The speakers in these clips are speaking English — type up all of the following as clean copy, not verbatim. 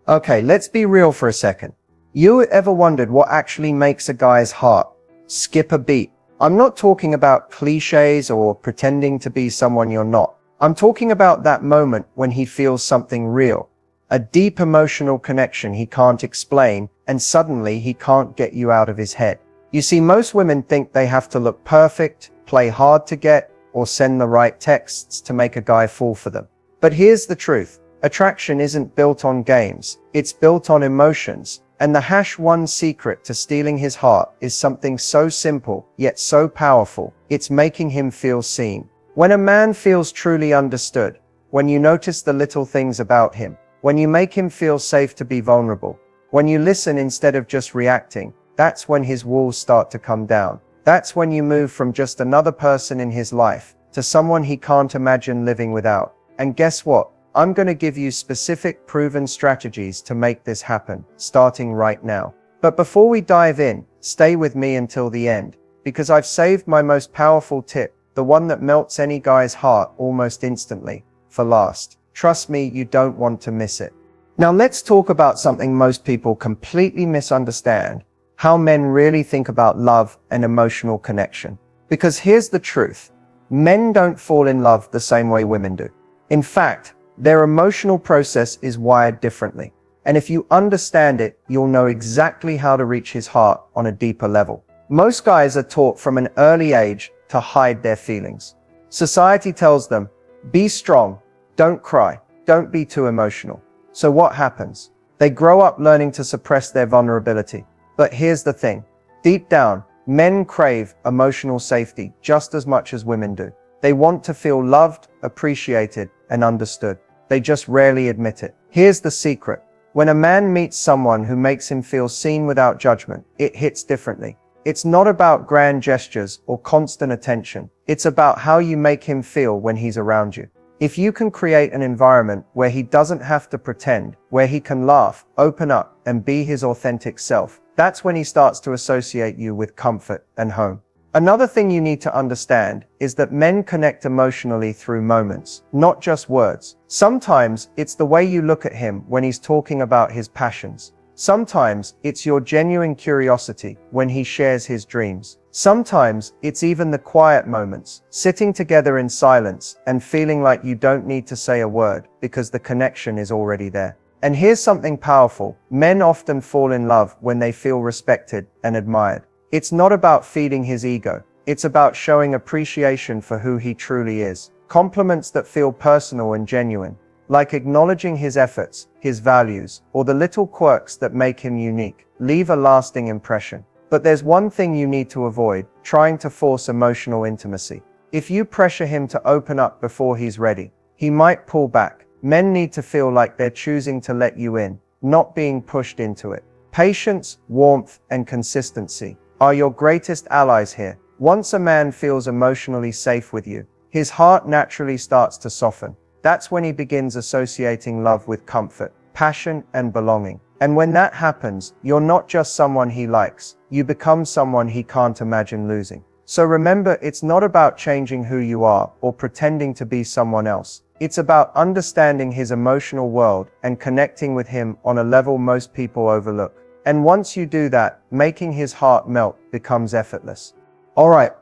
Okay, let's be real for a second. You ever wondered what actually makes a guy's heart skip a beat? I'm not talking about cliches or pretending to be someone you're not. I'm talking about that moment when he feels something real, a deep emotional connection he can't explain, and suddenly he can't get you out of his head. You see, most women think they have to look perfect, play hard to get, or send the right texts to make a guy fall for them. But here's the truth. Attraction isn't built on games. It's built on emotions. And the #1 secret to stealing his heart is something so simple, yet so powerful. It's making him feel seen. When a man feels truly understood, when you notice the little things about him, when you make him feel safe to be vulnerable, when you listen instead of just reacting, that's when his walls start to come down. That's when you move from just another person in his life to someone he can't imagine living without. And guess what? I'm going to give you specific proven strategies to make this happen, starting right now. But before we dive in, stay with me until the end, because I've saved my most powerful tip, the one that melts any guy's heart almost instantly, for last. Trust me, you don't want to miss it. Now let's talk about something most people completely misunderstand: how men really think about love and emotional connection. Because here's the truth. Men don't fall in love the same way women do. In fact, their emotional process is wired differently. And if you understand it, you'll know exactly how to reach his heart on a deeper level. Most guys are taught from an early age to hide their feelings. Society tells them, be strong, don't cry, don't be too emotional. So what happens? They grow up learning to suppress their vulnerability. But here's the thing. Deep down, men crave emotional safety just as much as women do. They want to feel loved, appreciated, and understood. They just rarely admit it. Here's the secret. When a man meets someone who makes him feel seen without judgment, it hits differently. It's not about grand gestures or constant attention. It's about how you make him feel when he's around you. If you can create an environment where he doesn't have to pretend, where he can laugh, open up, and be his authentic self, that's when he starts to associate you with comfort and home. Another thing you need to understand is that men connect emotionally through moments, not just words. Sometimes it's the way you look at him when he's talking about his passions. Sometimes it's your genuine curiosity when he shares his dreams. Sometimes it's even the quiet moments, sitting together in silence and feeling like you don't need to say a word because the connection is already there. And here's something powerful. Men often fall in love when they feel respected and admired. It's not about feeding his ego. It's about showing appreciation for who he truly is. Compliments that feel personal and genuine, like acknowledging his efforts, his values, or the little quirks that make him unique, leave a lasting impression. But there's one thing you need to avoid: trying to force emotional intimacy. If you pressure him to open up before he's ready, he might pull back. Men need to feel like they're choosing to let you in, not being pushed into it. Patience, warmth, and consistency are your greatest allies here. Once a man feels emotionally safe with you, his heart naturally starts to soften. That's when he begins associating love with comfort, passion, and belonging. And when that happens, you're not just someone he likes, you become someone he can't imagine losing. So remember, it's not about changing who you are or pretending to be someone else. It's about understanding his emotional world and connecting with him on a level most people overlook. And once you do that, making his heart melt becomes effortless. Alright,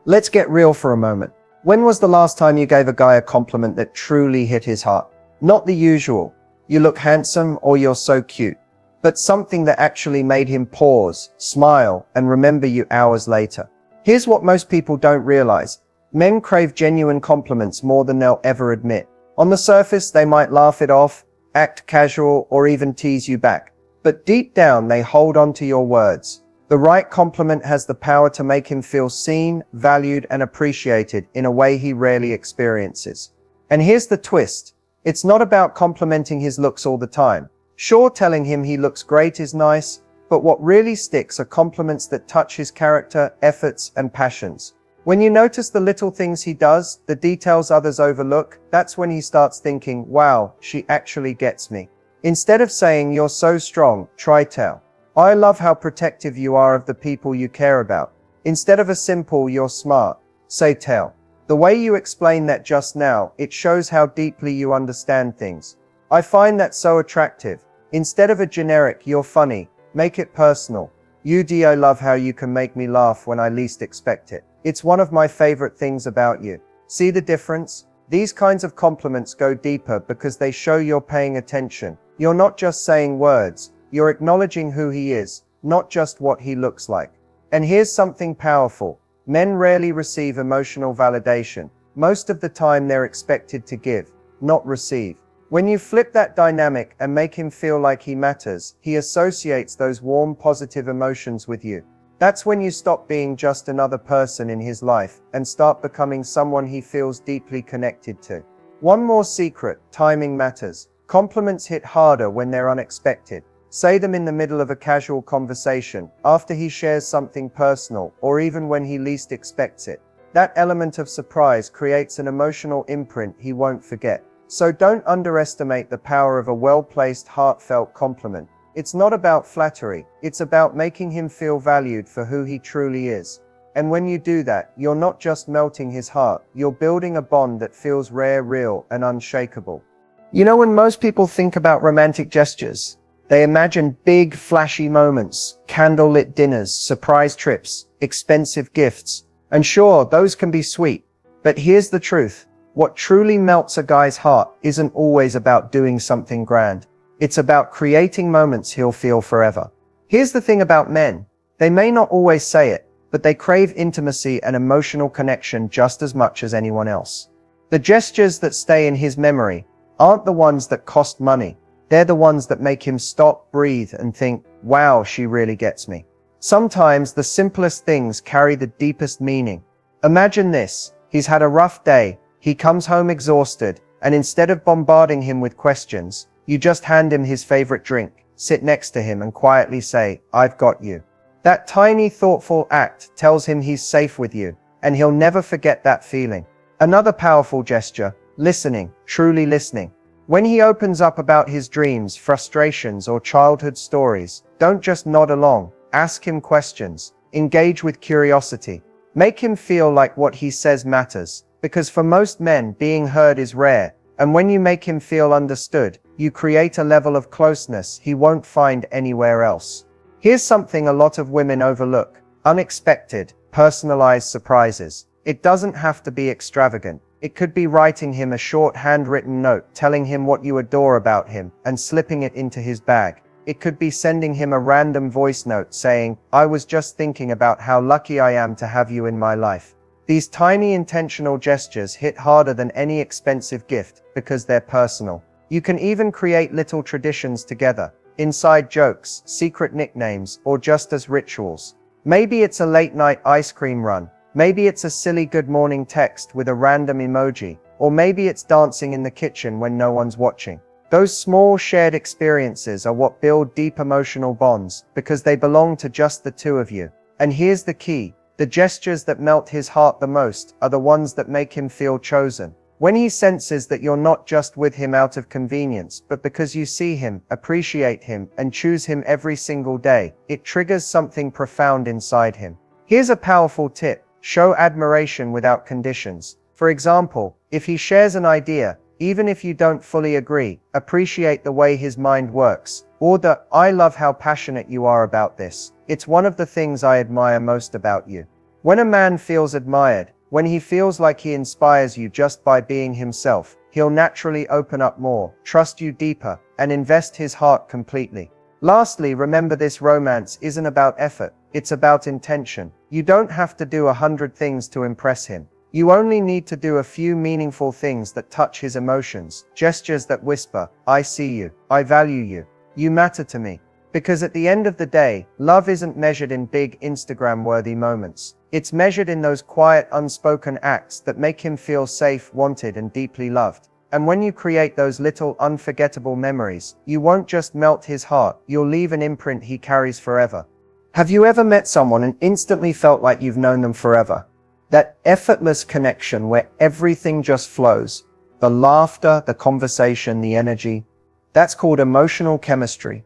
let's get real for a moment. When was the last time you gave a guy a compliment that truly hit his heart? Not the usual, "You look handsome" or "You're so cute," but something that actually made him pause, smile, and remember you hours later. Here's what most people don't realize. Men crave genuine compliments more than they'll ever admit. On the surface, they might laugh it off, act casual, or even tease you back. But deep down, they hold on to your words. The right compliment has the power to make him feel seen, valued, and appreciated in a way he rarely experiences. And here's the twist. It's not about complimenting his looks all the time. Sure, telling him he looks great is nice, but what really sticks are compliments that touch his character, efforts, and passions. When you notice the little things he does, the details others overlook, that's when he starts thinking, wow, she actually gets me. Instead of saying, "You're so strong," try tell, "I love how protective you are of the people you care about." Instead of a simple, "You're smart," say tell. The way you explain that just now, it shows how deeply you understand things. I find that so attractive. Instead of a generic, "You're funny," make it personal. I love how you can make me laugh when I least expect it. It's one of my favorite things about you. See the difference? These kinds of compliments go deeper because they show you're paying attention. You're not just saying words, you're acknowledging who he is, not just what he looks like. And here's something powerful. Men rarely receive emotional validation. Most of the time they're expected to give, not receive. When you flip that dynamic and make him feel like he matters, he associates those warm, positive emotions with you. That's when you stop being just another person in his life and start becoming someone he feels deeply connected to. One more secret: timing matters. Compliments hit harder when they're unexpected. Say them in the middle of a casual conversation, after he shares something personal, or even when he least expects it. That element of surprise creates an emotional imprint he won't forget. So don't underestimate the power of a well-placed, heartfelt compliment. It's not about flattery, it's about making him feel valued for who he truly is. And when you do that, you're not just melting his heart, you're building a bond that feels rare, real, and unshakable. You know, when most people think about romantic gestures, they imagine big, flashy moments, candlelit dinners, surprise trips, expensive gifts. And sure, those can be sweet. But here's the truth. What truly melts a guy's heart isn't always about doing something grand. It's about creating moments he'll feel forever. Here's the thing about men. They may not always say it, but they crave intimacy and emotional connection just as much as anyone else. The gestures that stay in his memory aren't the ones that cost money. They're the ones that make him stop, breathe, and think, "Wow, she really gets me." Sometimes the simplest things carry the deepest meaning. Imagine this. He's had a rough day. He comes home exhausted, and instead of bombarding him with questions, you just hand him his favorite drink, sit next to him and quietly say, "I've got you." That tiny, thoughtful act tells him he's safe with you, and he'll never forget that feeling. Another powerful gesture: listening, truly listening. When he opens up about his dreams, frustrations, or childhood stories, don't just nod along. Ask him questions. Engage with curiosity. Make him feel like what he says matters. Because for most men, being heard is rare, and when you make him feel understood, you create a level of closeness he won't find anywhere else. Here's something a lot of women overlook: unexpected, personalized surprises. It doesn't have to be extravagant. It could be writing him a short handwritten note telling him what you adore about him and slipping it into his bag. It could be sending him a random voice note saying, "I was just thinking about how lucky I am to have you in my life." These tiny intentional gestures hit harder than any expensive gift because they're personal. You can even create little traditions together, inside jokes, secret nicknames, or just as rituals. Maybe it's a late night ice cream run. Maybe it's a silly good morning text with a random emoji. Or maybe it's dancing in the kitchen when no one's watching. Those small shared experiences are what build deep emotional bonds because they belong to just the two of you. And here's the key. The gestures that melt his heart the most are the ones that make him feel chosen. When he senses that you're not just with him out of convenience, but because you see him, appreciate him, and choose him every single day, it triggers something profound inside him. Here's a powerful tip: show admiration without conditions. For example, if he shares an idea, even if you don't fully agree, appreciate the way his mind works. Or the, "I love how passionate you are about this. It's one of the things I admire most about you." When a man feels admired, when he feels like he inspires you just by being himself, he'll naturally open up more, trust you deeper, and invest his heart completely. Lastly, remember this: romance isn't about effort, it's about intention. You don't have to do 100 things to impress him. You only need to do a few meaningful things that touch his emotions, gestures that whisper, "I see you, I value you, you matter to me." Because at the end of the day, love isn't measured in big Instagram-worthy moments. It's measured in those quiet, unspoken acts that make him feel safe, wanted, and deeply loved. And when you create those little, unforgettable memories, you won't just melt his heart, you'll leave an imprint he carries forever. Have you ever met someone and instantly felt like you've known them forever? That effortless connection where everything just flows. The laughter, the conversation, the energy. That's called emotional chemistry.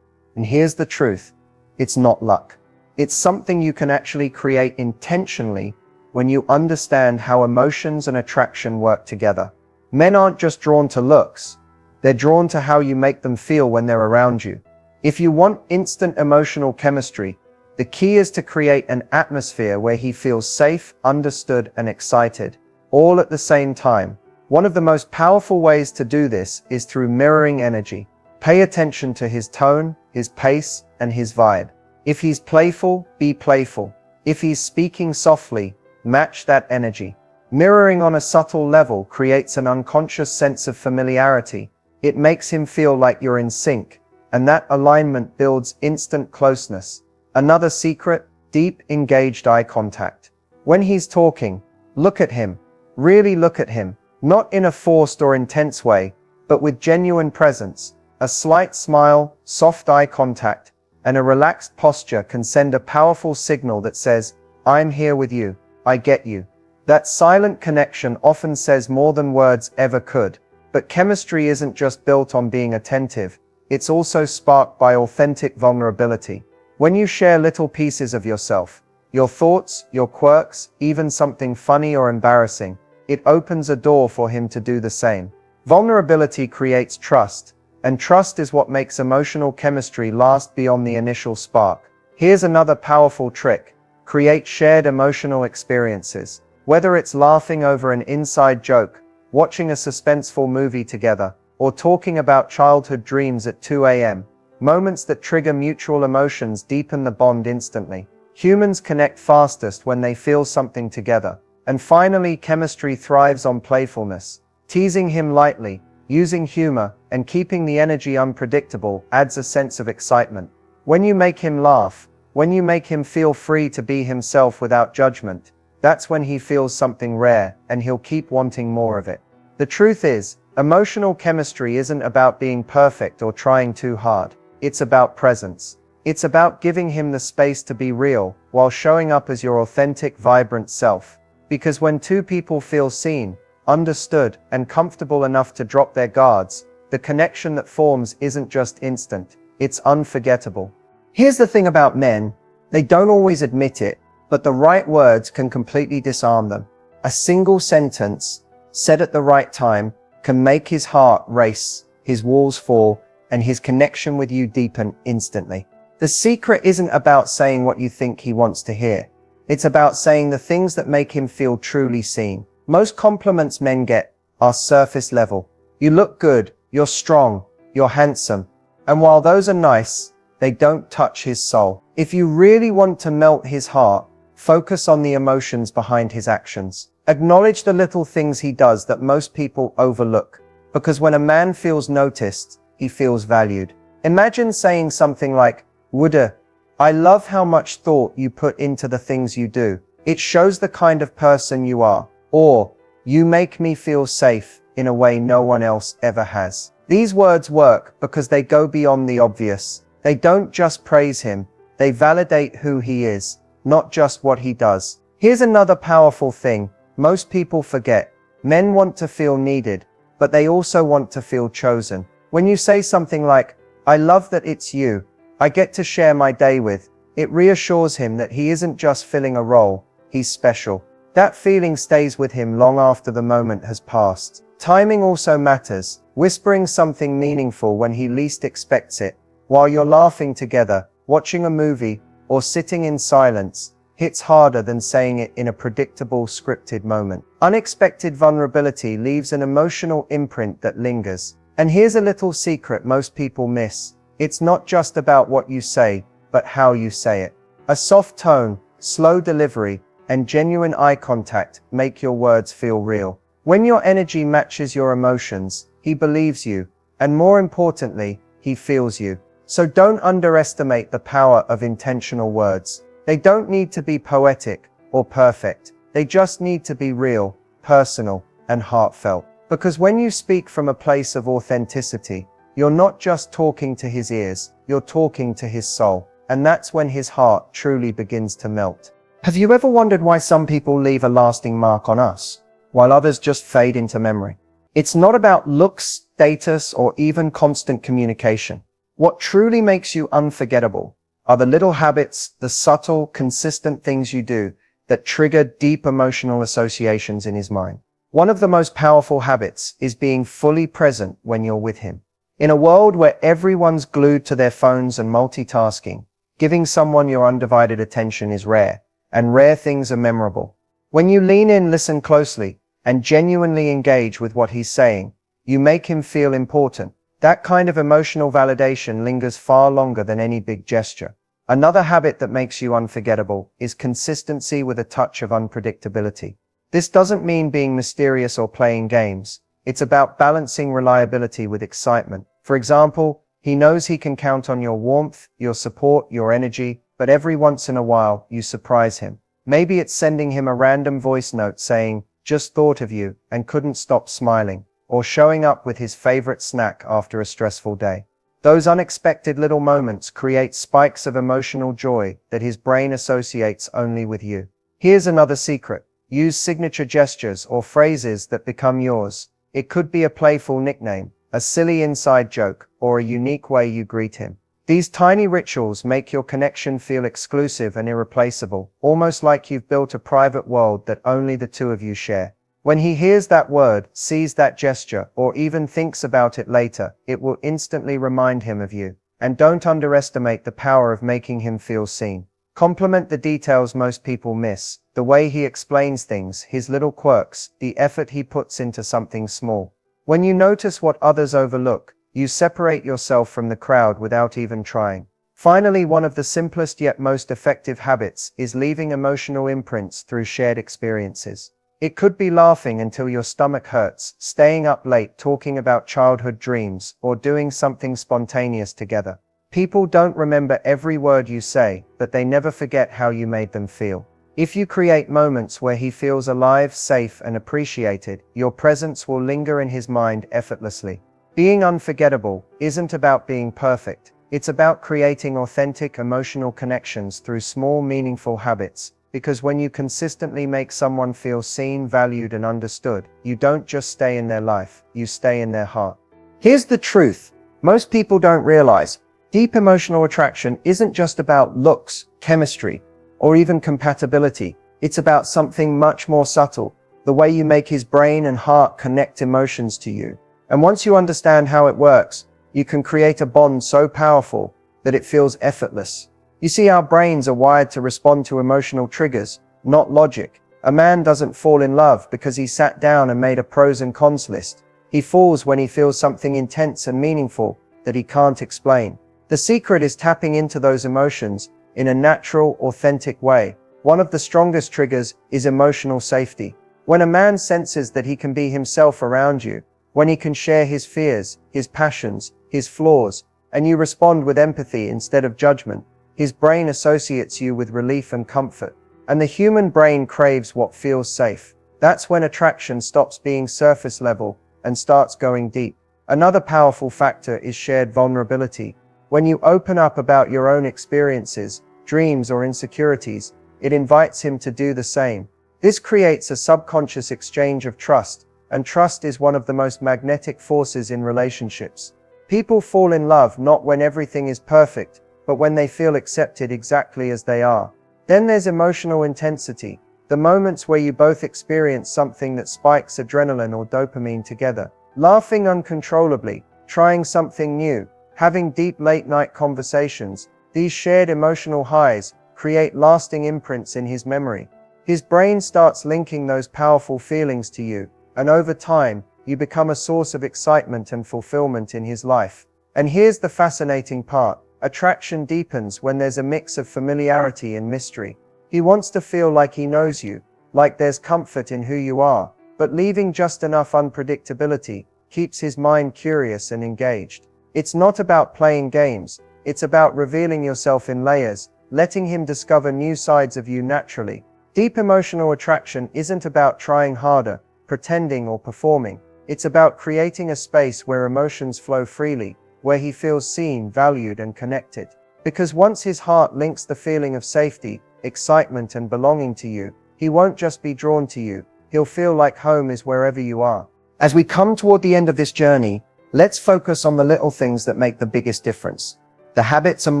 And here's the truth. It's not luck. It's something you can actually create intentionally when you understand how emotions and attraction work together. Men aren't just drawn to looks. They're drawn to how you make them feel when they're around you. If you want instant emotional chemistry, the key is to create an atmosphere where he feels safe, understood, and excited, all at the same time. One of the most powerful ways to do this is through mirroring energy. Pay attention to his tone, his pace, and his vibe. If he's playful, be playful. If he's speaking softly, match that energy. Mirroring on a subtle level creates an unconscious sense of familiarity. It makes him feel like you're in sync, and that alignment builds instant closeness. Another secret: deep, engaged eye contact. When he's talking, look at him. Really look at him. Not in a forced or intense way, but with genuine presence. A slight smile, soft eye contact, and a relaxed posture can send a powerful signal that says, "I'm here with you. I get you." That silent connection often says more than words ever could. But chemistry isn't just built on being attentive. It's also sparked by authentic vulnerability. When you share little pieces of yourself, your thoughts, your quirks, even something funny or embarrassing, it opens a door for him to do the same. Vulnerability creates trust, and trust is what makes emotional chemistry last beyond the initial spark. Here's another powerful trick: create shared emotional experiences. Whether it's laughing over an inside joke, watching a suspenseful movie together, or talking about childhood dreams at 2 a.m., moments that trigger mutual emotions deepen the bond instantly. Humans connect fastest when they feel something together. And finally, chemistry thrives on playfulness. Teasing him lightly, using humor, and keeping the energy unpredictable adds a sense of excitement. When you make him laugh, when you make him feel free to be himself without judgment, that's when he feels something rare, and he'll keep wanting more of it. The truth is, emotional chemistry isn't about being perfect or trying too hard. It's about presence. It's about giving him the space to be real, while showing up as your authentic, vibrant self. Because when two people feel seen, understood, and comfortable enough to drop their guards, the connection that forms isn't just instant, it's unforgettable. Here's the thing about men: they don't always admit it, but the right words can completely disarm them. A single sentence, said at the right time, can make his heart race, his walls fall, and his connection with you deepen instantly. The secret isn't about saying what you think he wants to hear. It's about saying the things that make him feel truly seen. Most compliments men get are surface level. You look good, you're strong, you're handsome. And while those are nice, they don't touch his soul. If you really want to melt his heart, focus on the emotions behind his actions. Acknowledge the little things he does that most people overlook. Because when a man feels noticed, he feels valued. Imagine saying something like, "Wouda, I love how much thought you put into the things you do. It shows the kind of person you are." Or, "You make me feel safe in a way no one else ever has." These words work because they go beyond the obvious. They don't just praise him, they validate who he is, not just what he does. Here's another powerful thing most people forget. Men want to feel needed, but they also want to feel chosen. When you say something like, "I love that it's you I get to share my day with," it reassures him that he isn't just filling a role, he's special. That feeling stays with him long after the moment has passed. Timing also matters. Whispering something meaningful when he least expects it, while you're laughing together, watching a movie, or sitting in silence, hits harder than saying it in a predictable, scripted moment. Unexpected vulnerability leaves an emotional imprint that lingers. And here's a little secret most people miss. It's not just about what you say, but how you say it. A soft tone, slow delivery, and genuine eye contact make your words feel real. When your energy matches your emotions, he believes you, and more importantly, he feels you. So don't underestimate the power of intentional words. They don't need to be poetic or perfect. They just need to be real, personal, and heartfelt. Because when you speak from a place of authenticity, you're not just talking to his ears, you're talking to his soul. And that's when his heart truly begins to melt. Have you ever wondered why some people leave a lasting mark on us, while others just fade into memory? It's not about looks, status, or even constant communication. What truly makes you unforgettable are the little habits, the subtle, consistent things you do that trigger deep emotional associations in his mind. One of the most powerful habits is being fully present when you're with him. In a world where everyone's glued to their phones and multitasking, giving someone your undivided attention is rare, and rare things are memorable. When you lean in, listen closely, and genuinely engage with what he's saying, you make him feel important. That kind of emotional validation lingers far longer than any big gesture. Another habit that makes you unforgettable is consistency with a touch of unpredictability. This doesn't mean being mysterious or playing games. It's about balancing reliability with excitement. For example, he knows he can count on your warmth, your support, your energy, but every once in a while, you surprise him. Maybe it's sending him a random voice note saying, "Just thought of you," and couldn't stop smiling, or showing up with his favorite snack after a stressful day. Those unexpected little moments create spikes of emotional joy that his brain associates only with you. Here's another secret. Use signature gestures or phrases that become yours. It could be a playful nickname, a silly inside joke, or a unique way you greet him. These tiny rituals make your connection feel exclusive and irreplaceable, almost like you've built a private world that only the two of you share. When he hears that word, sees that gesture, or even thinks about it later, it will instantly remind him of you. And don't underestimate the power of making him feel seen. Compliment the details most people miss, the way he explains things, his little quirks, the effort he puts into something small. When you notice what others overlook, you separate yourself from the crowd without even trying. Finally, one of the simplest yet most effective habits is leaving emotional imprints through shared experiences. It could be laughing until your stomach hurts, staying up late talking about childhood dreams, or doing something spontaneous together. People don't remember every word you say, but they never forget how you made them feel. If you create moments where he feels alive, safe, and appreciated, your presence will linger in his mind effortlessly. Being unforgettable isn't about being perfect. It's about creating authentic emotional connections through small, meaningful habits. Because when you consistently make someone feel seen, valued, and understood, you don't just stay in their life, you stay in their heart. Here's the truth. Most people don't realize. Deep emotional attraction isn't just about looks, chemistry, or even compatibility. It's about something much more subtle, the way you make his brain and heart connect emotions to you. And once you understand how it works, you can create a bond so powerful that it feels effortless. You see, our brains are wired to respond to emotional triggers, not logic. A man doesn't fall in love because he sat down and made a pros and cons list. He falls when he feels something intense and meaningful that he can't explain. The secret is tapping into those emotions in a natural, authentic way. One of the strongest triggers is emotional safety. When a man senses that he can be himself around you, when he can share his fears, his passions, his flaws, and you respond with empathy instead of judgment, his brain associates you with relief and comfort. And the human brain craves what feels safe. That's when attraction stops being surface level and starts going deep. Another powerful factor is shared vulnerability. When you open up about your own experiences, dreams, or insecurities, it invites him to do the same. This creates a subconscious exchange of trust, and trust is one of the most magnetic forces in relationships. People fall in love not when everything is perfect, but when they feel accepted exactly as they are. Then there's emotional intensity, the moments where you both experience something that spikes adrenaline or dopamine together. Laughing uncontrollably, trying something new, having deep late-night conversations. These shared emotional highs create lasting imprints in his memory. His brain starts linking those powerful feelings to you, and over time, you become a source of excitement and fulfillment in his life. And here's the fascinating part. Attraction deepens when there's a mix of familiarity and mystery. He wants to feel like he knows you, like there's comfort in who you are, but leaving just enough unpredictability keeps his mind curious and engaged. It's not about playing games, it's about revealing yourself in layers, letting him discover new sides of you naturally. Deep emotional attraction isn't about trying harder, pretending, or performing. It's about creating a space where emotions flow freely, where he feels seen, valued, and connected. Because once his heart links the feeling of safety, excitement, and belonging to you, he won't just be drawn to you, he'll feel like home is wherever you are. As we come toward the end of this journey, let's focus on the little things that make the biggest difference. The habits and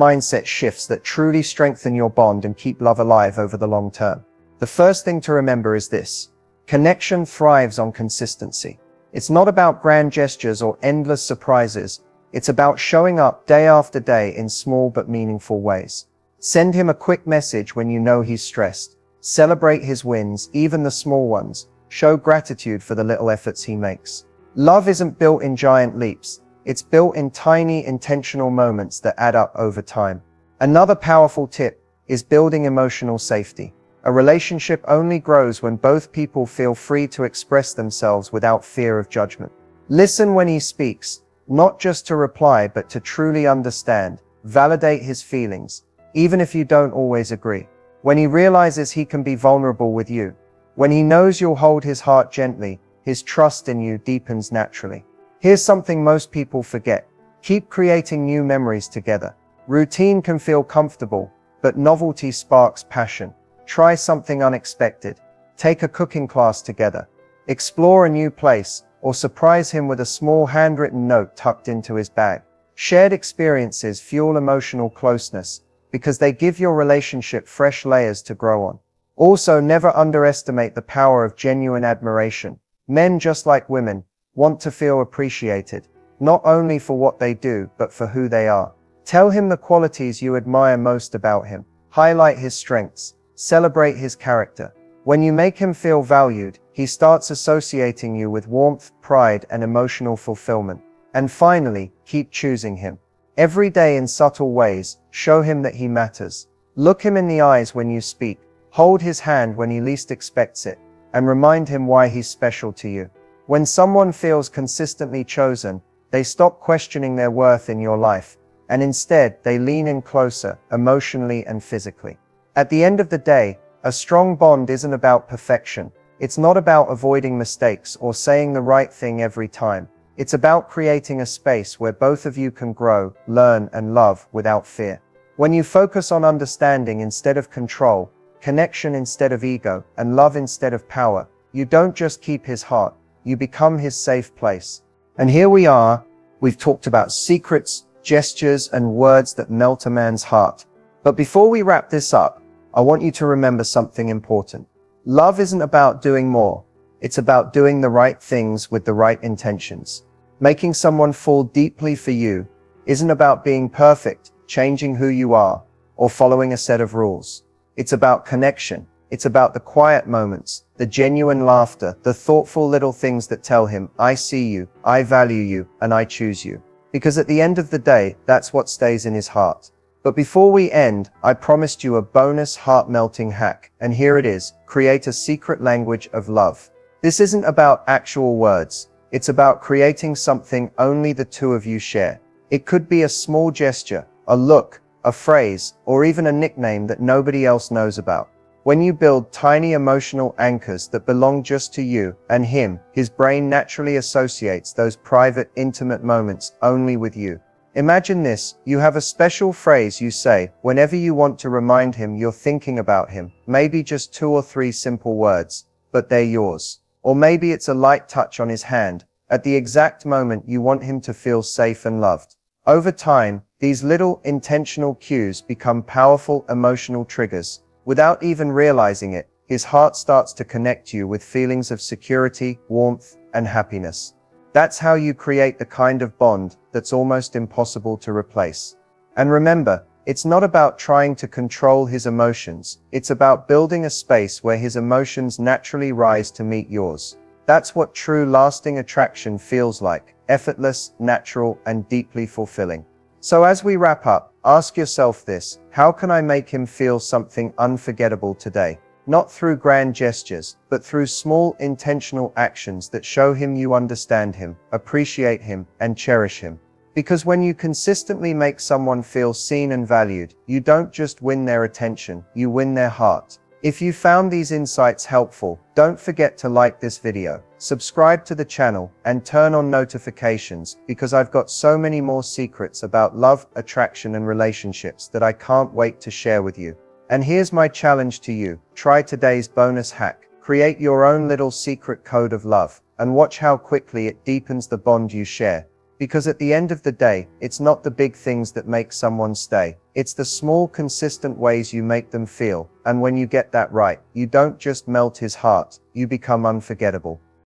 mindset shifts that truly strengthen your bond and keep love alive over the long term. The first thing to remember is this. Connection thrives on consistency. It's not about grand gestures or endless surprises. It's about showing up day after day in small but meaningful ways. Send him a quick message when you know he's stressed. Celebrate his wins, even the small ones. Show gratitude for the little efforts he makes. Love isn't built in giant leaps. It's built in tiny, intentional moments that add up over time. Another powerful tip is building emotional safety. A relationship only grows when both people feel free to express themselves without fear of judgment. Listen when he speaks, not just to reply, but to truly understand. Validate his feelings, even if you don't always agree. When he realizes he can be vulnerable with you, when he knows you'll hold his heart gently, his trust in you deepens naturally. Here's something most people forget. Keep creating new memories together. Routine can feel comfortable, but novelty sparks passion. Try something unexpected. Take a cooking class together. Explore a new place, or surprise him with a small handwritten note tucked into his bag. Shared experiences fuel emotional closeness because they give your relationship fresh layers to grow on. Also, never underestimate the power of genuine admiration. Men, just like women, want to feel appreciated, not only for what they do, but for who they are. Tell him the qualities you admire most about him. Highlight his strengths. Celebrate his character. When you make him feel valued, he starts associating you with warmth, pride, and emotional fulfillment. And finally, keep choosing him. Every day in subtle ways, show him that he matters. Look him in the eyes when you speak. Hold his hand when he least expects it. And remind him why he's special to you. When someone feels consistently chosen, they stop questioning their worth in your life. And instead, they lean in closer, emotionally and physically. At the end of the day, a strong bond isn't about perfection. It's not about avoiding mistakes or saying the right thing every time. It's about creating a space where both of you can grow, learn, and love without fear. When you focus on understanding instead of control, connection instead of ego, and love instead of power, you don't just keep his heart, you become his safe place. And here we are. We've talked about secrets, gestures, and words that melt a man's heart. But before we wrap this up, I want you to remember something important. Love isn't about doing more. It's about doing the right things with the right intentions. Making someone fall deeply for you isn't about being perfect, changing who you are, or following a set of rules. It's about connection. It's about the quiet moments, the genuine laughter, the thoughtful little things that tell him, I see you, I value you, and I choose you. Because at the end of the day, that's what stays in his heart. But before we end, I promised you a bonus heart-melting hack, and here it is. Create a secret language of love. This isn't about actual words. It's about creating something only the two of you share. It could be a small gesture, a look, a phrase, or even a nickname that nobody else knows about. When you build tiny emotional anchors that belong just to you and him, his brain naturally associates those private, intimate moments only with you. Imagine this, you have a special phrase you say whenever you want to remind him you're thinking about him, maybe just 2 or 3 simple words, but they're yours. Or maybe it's a light touch on his hand, at the exact moment you want him to feel safe and loved. Over time, these little intentional cues become powerful emotional triggers. Without even realizing it, his heart starts to connect you with feelings of security, warmth, and happiness. That's how you create the kind of bond that's almost impossible to replace. And remember, it's not about trying to control his emotions. It's about building a space where his emotions naturally rise to meet yours. That's what true lasting attraction feels like. Effortless, natural, and deeply fulfilling. So as we wrap up, ask yourself this: how can I make him feel something unforgettable today? Not through grand gestures, but through small, intentional actions that show him you understand him, appreciate him, and cherish him. Because when you consistently make someone feel seen and valued, you don't just win their attention, you win their heart. If you found these insights helpful, don't forget to like this video, subscribe to the channel, and turn on notifications, because I've got so many more secrets about love, attraction, and relationships that I can't wait to share with you. And here's my challenge to you. Try today's bonus hack. Create your own little secret code of love, and watch how quickly it deepens the bond you share. Because at the end of the day, it's not the big things that make someone stay. It's the small, consistent ways you make them feel. And when you get that right, you don't just melt his heart, you become unforgettable.